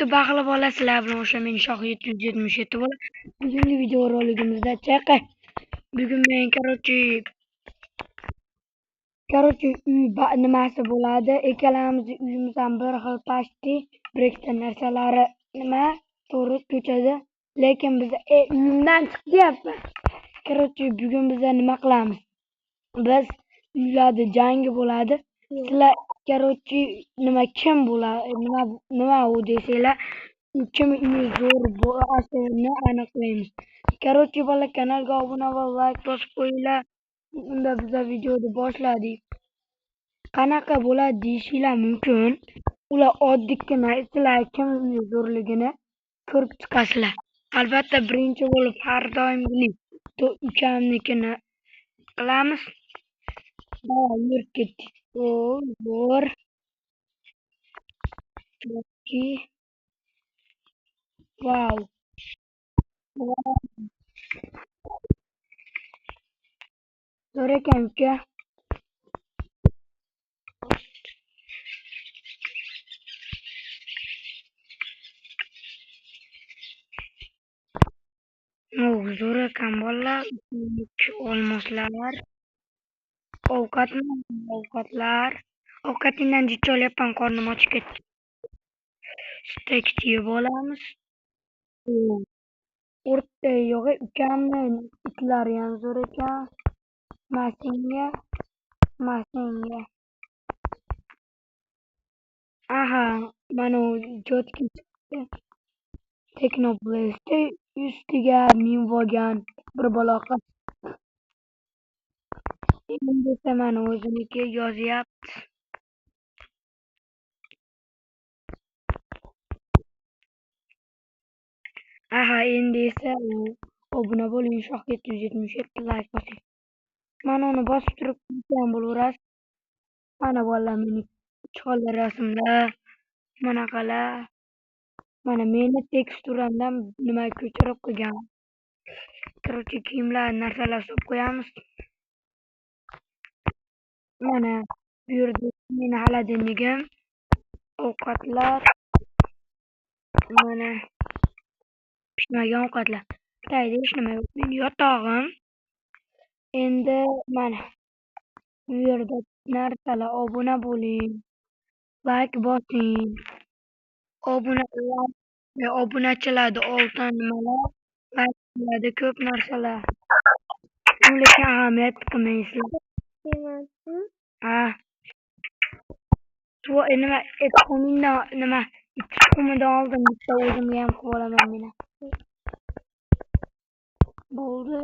YouTube ahli bola, sizlar bilan o'sha men Shoh 777 bola. Bugungi video roligimizda chaqa. Bugun men uy nimasi bo'ladi? Ikkalamizni uyimizdan bir xil pashti brekta narsalari nima to'g'ri ko'chadi. Lekin biz uyimdan chiqyapmiz. Bugun biz nima qilamiz? Biz uylarda jangi bo'ladi. Sizlar nima kim bo'ladi? Nima u desanglar, kim uyi zo'r bo'lishini aniqlaymiz. Bola, kanalga obuna va like bosib qo'yinglar. Unda biz videoni boshladik. Qanaqa bo'ladi deyishinglar mumkin. Ular oddiygina sizlar kim uyi zo'rligini ko'rib chiqasizlar. Albatta birinchi bo'lib har doimgidek ukamnikini qilamiz. Yurib ketdik. Zo'r. Wow. Zo'r ekan uka. Zo'r ekan bolalar. Olmoslar. Ovqatlar. Ovqatingdan jicha olyapman, qornim ochib ketdi. Steak yeb olamiz. O'rta yo'q, ukamni itlari ham zo'r ekan. Masenga. Aha, mana u jotki chiqdi. Teknoblastda ustiga minvolgan bir baloqa. Endi esa mana o'ziniki yozyapti. Aha, endi esa obuna bo'ling, Shoh 777 like bosing. Mana uni bosib turib ham bo'laverasiz. Mana bolalar, meni chol rasmlar, manaqalar. Mana meni teksturamdan nima ko'chirib qo'ygan. Kiyimlar, narsalar solib qo'yamiz. Mana bu yerda meni xolodilnigim, ovqatlar. Mana pishmagan ovqatlar. Tayda hech nima yo'q. Meni yotog'im. Endi mana bu yerda narsalar, obuna bo'ling, like bosing. Obunachilarni oltin nimalar, like'larda ko'p narsalar. Lekin ahamiyat qilmaysizlar. Ha. Nima tuxumidan oldin bitta o'zimga ham qilib olaman meni. Bo'ldi.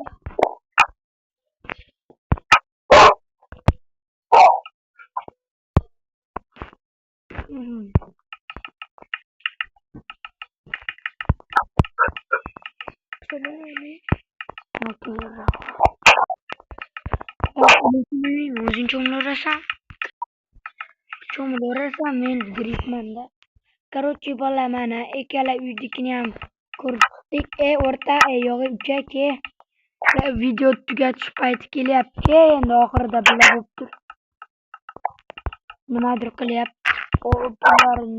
O'zing cho'milaverasam, men giribmanda. Bola, mana ikkala uynikini ham ko'rib chiqdik. O'rta, yo'q uka, ke. Video tugatish payti kelyapti. Endi oxirida bular bo'lib tur. Nimadir qilyapti.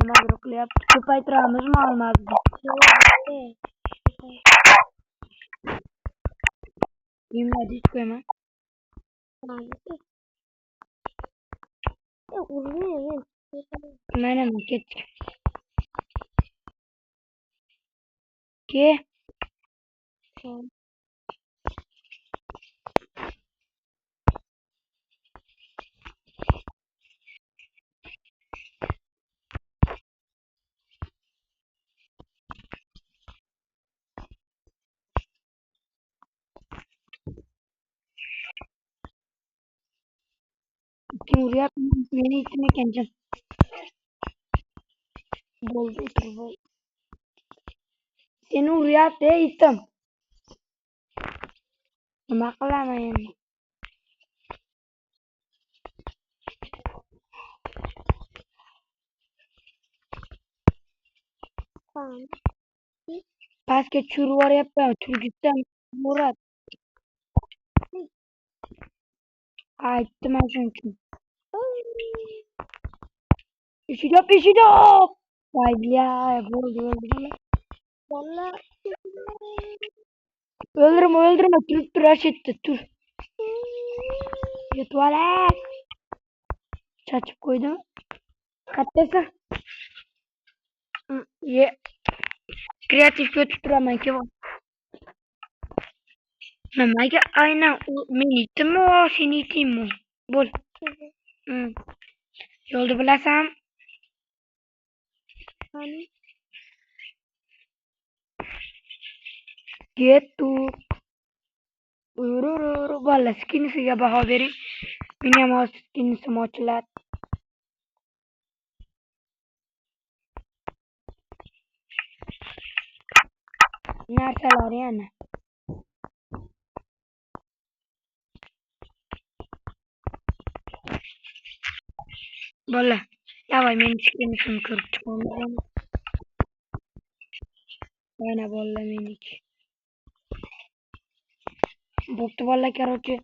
Nimadir qilyapti. Ko'paytiramizmi, olmazni? Kiyimlar deb qo'yaman. Mana ketdik. Ke. Kim uryapti? Meni itim ekan jim. Bo'ldi, bo'ldi. Seni uryapti, itim. Nima qilaman endi? Pastga tushirib yuboryapman. Turgizsam bo'radi. Aytdim shuning uchun. Eshik yop! Vay ya öldü. Valla. Öldürme dur etti dur. Tuvalet. Çaçıp koydum. Kattaysa. Ye. Kreatif götürdüremen ki bu. Mamaga aynen men ittim mi o seni iteyim mi? Bol. Yolda bilasam. Hani Gitu. Valla skinisiga baho bering. Men ham hozir skinisim ochiladi. Narsalar yana. Bola. Davay men skinisimi ko'rib chiqamiz. Mana bola meniki. Bo'pti bola, короче.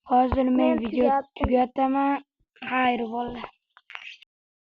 Hozir men video tugataman. Xayr bola.